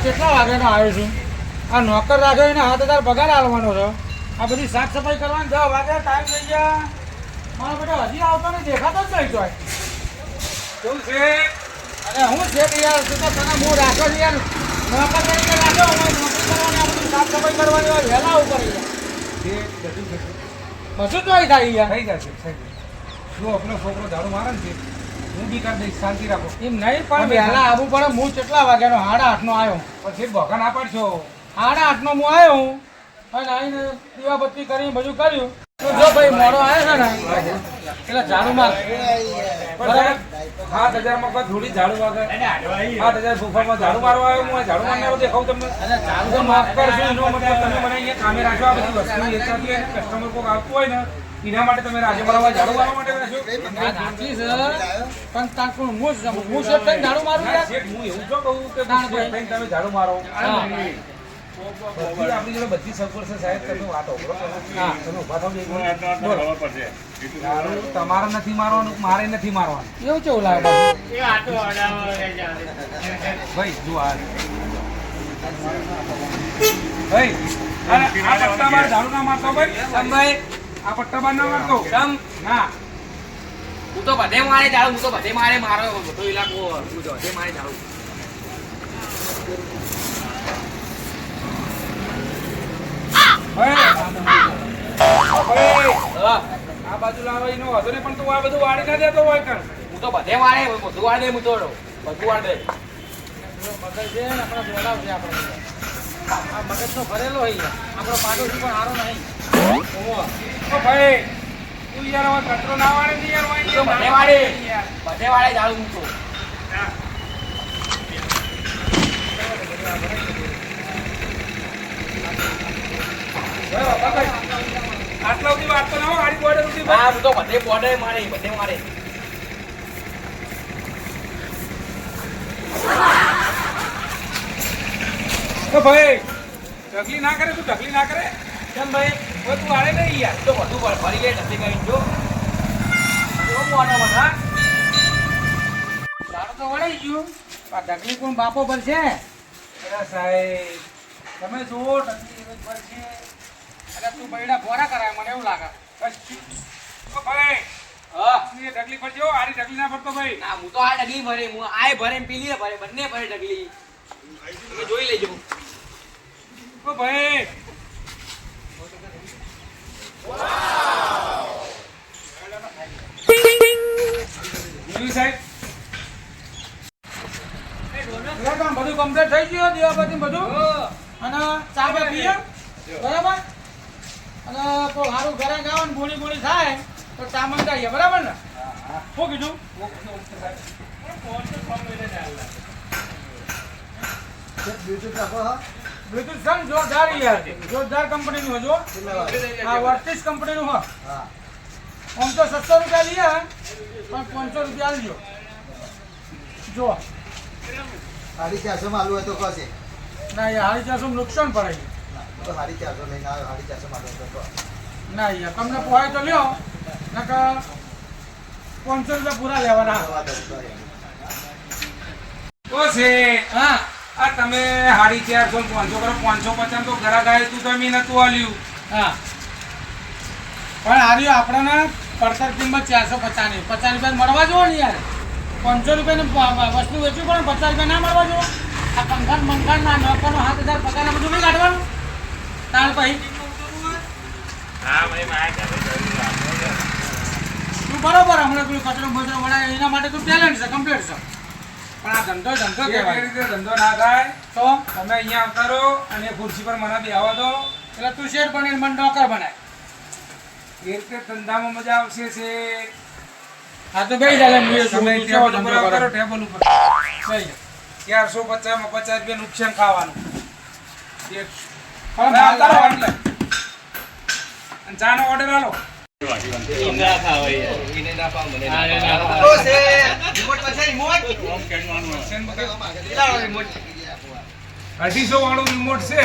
કેટલા વાગ્યાનો આવ્યો છું? આ નોકર રાખ્યો એને 7,000 પગાર આલવાનો છે. આ બધી સાફ સફાઈ કરવાની 10 વાગ્યા ટાઈમ થઈ ગયા. મારો બેટો હજી આવતો નહીં, દેખાતો જ નહીં. તોય શું છે? અરે હું છે કે યાર તું તો તને હું રાખ્યો છે યાર, નોકર તરીકે રાખ્યો. અમારે નોકરી કરવાની, આ બધું સાફ સફાઈ કરવાની હોય, વહેલા ઉપર યાર બધું તો અહીં થાય યાર. થઈ જશે, થઈ જશે. જો આપણો છોકરો ઝાડુ મારે ને હું બી કરી દઈશ, શાંતિ રાખો. એમ નહીં પણ વહેલા આવવું પડે. હું કેટલા વાગ્યાનો? 8:30 નો આવ્યો. પછી ભોગા ના પાડશો. 8:30 નો હું આવ્યો હું અને આવીને દીવાબત્તી કરી બધું કર્યું. તો જો ભાઈ મોડો આવ્યો છે ને એટલે ઝાડુ માર બરાબર. 7,000 માં કોઈ થોડી ઝાડુ વાગે? 7,000 સોફામાં ઝાડુ મારવા આવ્યો હું? ઝાડુ મારનારો દેખાવ તમને? અને ઝાડુ તો માફ કરજો. એનો મતલબ તમે મને અહીંયા કામે રાખો. આ બધી વસ્તુ વેચાતી હોય ને કસ્ટમર કોઈ આવતું હોય ને એના માટે તમે રાજે મારવા ઝાડુ મારવા માટે રાખો. વાત સાચી છે પણ તાકું હું શેઠ થઈને ઝાડુ મારું યાર. શેઠ, હું એવું તો કહું કે શેઠ થઈને તમે ઝાડુ મારો. આપણી જોડે બધી સગવડ છે સાહેબ. તમે વાત ઓગળો તમે ઉભા થાવ. ઝાડુ તમારે નથી મારવાનું, મારે નથી મારવાનું. એવું કેવું લાગે ભાઈ જો આ ભાઈ આ પટ્ટા બાર ઝાડુ ના મારતો ભાઈ. ભાઈ આ પટ્ટા બાર ના મારતો. તમ ના હું તો બધે મારે જાઉં, હું તો બધે મારે મારો બધો ઇલાકો હું તો બધે મારે જાઉં. ભાઈ હા, આ બાજુ લાવો એનો વાંધો નહીં, પણ તું આ બધું વાળી ના દેતો હોય કણ. હું તો બધે મારે બધું વાળ દે, હું તો બધું વાળ દે. મગજ છે ને આપણે બોલાવશે આપણે. આ મગજનો ભરેલો હોય યાર. આપણો પાડોશી પણ સારો નહીં. ઓ ભાઈ તું યાર હવે કચરો ના વાળે ને યાર. હું તો બધે વાળે બધે વાળે જાઉં હું તો. આટલા સુધી વાત તો ના હોય. ગાડી બોર્ડર સુધી હા, હું તો બધે બોર્ડર મારે બધે મારે. ઓ ભાઈ ઢગલી ના કરે, તું ઢગલી ના કરે. કેમ ભાઈ? હવે તું વાળે નહીં યાર. તો બધું ભરી ગઈ નથી કઈ જો મોટા બધા ઝાડુ તો વળાઈ ગયું. આ ઢગલી કોણ બાપો પર છે? અરે સાહેબ તમે જુઓ ઢગલી એવી પર છે. અરે તું બૈડા ફોરા કરાય મને એવું લાગે. ઓ ભાઈ હા. તું એ ઢગલી પર જો. આરી ઢગલી ના પડતો ભાઈ. ના, હું તો આ ડગલી ભરે, હું આય ભરે ને પેલી ભરે, બંને ભરે ડગલી. તમે જોઈ લેજો. ઓ ભાઈ જોયું સાહેબ? બધું કમ્પ્લીટ થઈ ગયું. દીવાબત્તી બધું અને ચા બા પીએ બરાબર. અને કોઈ સારું ઘરે ગાવ ને ગોળી ગોળી થાય તો ચા મંગાવીએ બરાબર ને? શું કીધું? બ્લુટૂથ છે ને જોરદાર યાર. જોરદાર કંપનીનું હજો. આ વર્ટિસ કંપનીનું હ. આમ તો 700 રૂપિયા લઈએ પણ 500 રૂપિયા આલજો. જો 450 માં આલુ હોય તો કશે ના યાર 450 નુકસાન પડાય. તો 450 લઈને આવ્યો. 450 માં આલુ હોય તો ના યાર તમને પોહાય તો લ્યો નકર 500 રૂપિયા પૂરા લેવાના. ઓ છે હા આ તમે 450 500 કરો. 550 તો ઘરા ગાય તું તમે નતું આલ્યું. હા પણ આર્યો આપણને પડતર કિંમત 450 ની 50 રૂપિયા મળવા જોવો ને યાર. 500 રૂપિયાની વસ્તુ વેચવું પણ 50 રૂપિયા ના મળવા જોવો. આ પંખાન બંખાનના નોકરનો 7,000 પગાર બધું નહીં કાઢવાનું. તાર પછી તું બરોબર હમણાં પેલું કચરો બચરો વળાય એના માટે તું ટેલેન્ટ છે, કમ્પ્લીટ છે. પણ આ ધંધો ધંધો એ કહેવાય. રીતે ધંધો ના થાય. તો તમે અહીંયા આવતા રહો અને ખુરશી પર મને બેહવા દો. એટલે તું શેઠ બનીને મને નોકર બનાય. એ રીતે ધંધામાં મજા આવશે છે. હા તો બેસી જાય તમે ટેબલ ઉપર કરો. ટેબલ ઉપર 450 માં 50 રૂપિયા નુકસાન ખાવાનું. પણ આવતા રહો એટલે. અને ચાનો ઓર્ડર આલો. રિમોટ 250 વાળું રિમોટ છે.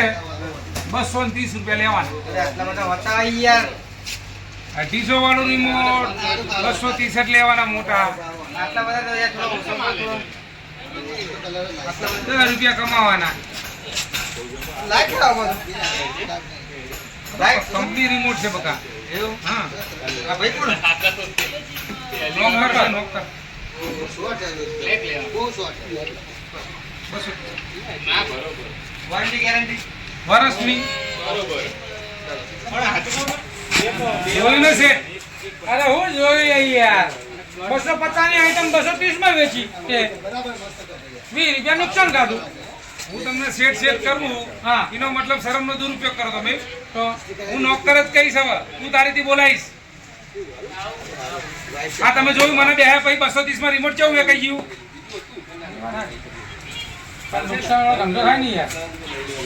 230 રૂપિયા લેવાના. આટલા બધા હતા યાર. 250 વાળું રિમોટ 230 જ લેવાના મોટા. આટલા બધા તો યાર થોડો ઓછો કરો. 10 રૂપિયા કમાવાના. લાઈટ લાવો લાઈટ કંપની રિમોટ છે બકા. એવું હા આ ભાઈ કોણ નોક કર, નોક કર. શોર્ટ છે બહુ શોર્ટ છે બસ વોરંટી ગેરંટી વરસની જોયું ને શેઠ? અરે હું જોઈ યાર 250 ની આઈટમ 230 માં વેચી તે બરાબર મસ્ત કરી 20 રૂપિયા નુકસાન કાઢું. હું તમને શેઠ કરું, હા. એનો મતલબ શરમનો દુરુપયોગ કરો તમે. તો હું નોકર જ કહીશ હવે, તું તારીથી બોલાઈશ. આ તમે જોયું મને બે પછી 230 માં રિમોટ કેવું વેચાઈ ગયું? પણ નુકસાન વાળો ધંધો થાય નહીં યાર.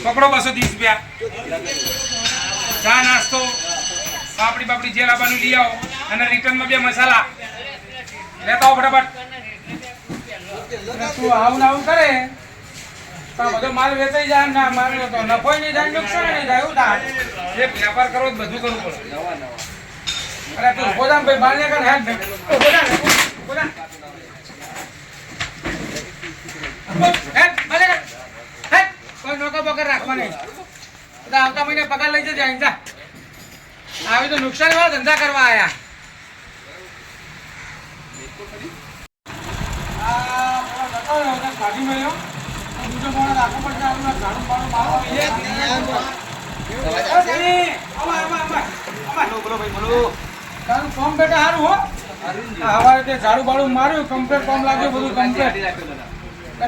પકડો 230 રૂપિયા. ચા નાસ્તો પાપડી બાપડી જે લાવવાનું લઈ આવો અને રિટર્નમાં 2 મસાલા લેતા આવો ફટાફટ. અને તું આવું ને આવું કરે તો બધો માલ વેચાઈ જાય ના માલ તો નફો નહીં થાય નુકસાન નહીં થાય એવું થાય. જે વ્યાપાર કરો તો બધું કરવું પડે. અરે તું ગોદામ ભાઈ બાર ને કર હેડ ને ગોદામ ગોદામ હેડ બાલે કર હેડ કોઈ નોકર બકર રાખવા નહીં. બધા આવતા મહિને પગાર લઈ જજે અહીં જા. આવી તો નુકસાન વાળા ધંધા કરવા આયા. કાઢી મળ્યો બીજો માણસ રાખવો પડશે. આપણને ઝાડુ બાડુ મારવા તારું કામ બેટા સારું હો. હવારે તે ઝાડુ બાડુ માર્યું કમ્પ્લેટ કામ લાગ્યું બધું કમ્પ્લેટ.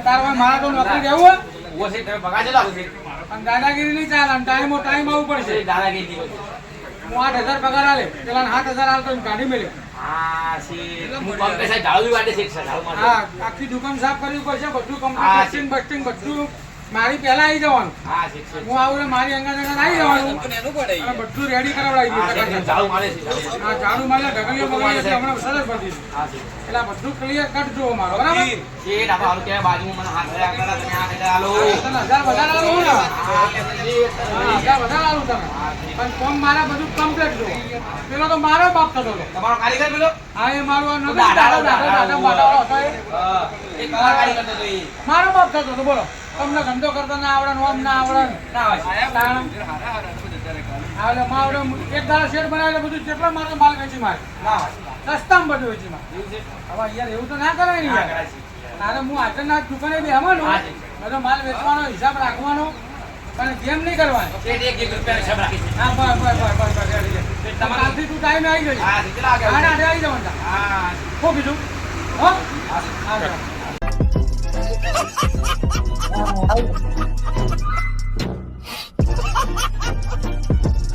તાર મારા તો નોકરી રહેવું ઉભો છે, તમે પગાર કેટલો આપો છો? અને દાદાગીરી નહીં ચાલે ટાઈમ આવવું પડશે. દાદાગીરી કહો છો. હું 8,000 પગાર આલે પેલા 7,000 આલતો એમ કાઢી મેલ્યો. હા, શેઠ. હું પંકજ સાહેબ ઝાડુ વાટે શેઠ, ઝાડુ મારતો. હા આખી દુકાન સાફ કરવી પડશે બધું હા, કમ્પ્લીટ બસ્ટિંગ બધું મારી પહેલા આવી જવાનું. હા, શેઠ, શેઠ. હું આવું એટલે મારી અંગા આવી જવાનું અને બધું રેડી કરાવડાવી હા, શેઠ, દઉં. ઝાડુ મારે છે, ઝાડુ મારે. આ ઝાડુ મારે ઢગલીઓ બગલીઓ હમણાં સરસ પડી દીધું. હા, શેઠ. એટલે આ બધું ક્લિયર કટ જોવો મારો બરાબર. શેઠ, આ તો હારું કહેવાય, બાજુમાં મને હાથ રહ્યા કરતા, તમે આ કહેતા હાલો. તને 1000 વધારે આલું હું ને? હા, શેઠ. હા, 1000 વધારે આલું તમે. પણ કોમ મારા બધું કમ્પ્લીટ જોવો. પેલો તો મારો બાપ થતો હતો. તમારો કારીગર પેલો? હા એ મારું આ નતો દાદા, દાદા બાટાવાળો હતો એ. હા, એ તમારો કારીગર હતો એ. મારો બાપ થતો હતો બોલો. તમને ધંધો કરતા ના આવડે નોમ ના આવડે ના હોય. તાણ. હા, એટલે માવડે એક દાડો શેડ બનાવેલો બધું જેટલો મારો માલ વેચી મારે ના હોય. સસ્તામાં બધું વેચી મારે. એવું છે? હવે યાર એવું તો ના કરાય ને ના યાર. કરાય છે. તારે હું આજે ના દુકાને બેહવાનો હા જી. બધો માલ વેચવાનો હિસાબ રાખવાનો પણ જેમ નહીં કરવાનો. શેઠ, એક રૂપિયાનો હિસાબ રાખી છે. હા બસ કાલથી તું ટાઈમે આવી જજે. હા, કેટલા વાગે આઠ આવશે? આઠે આવી જવાનું. હા, શું કીધું હો હા. હા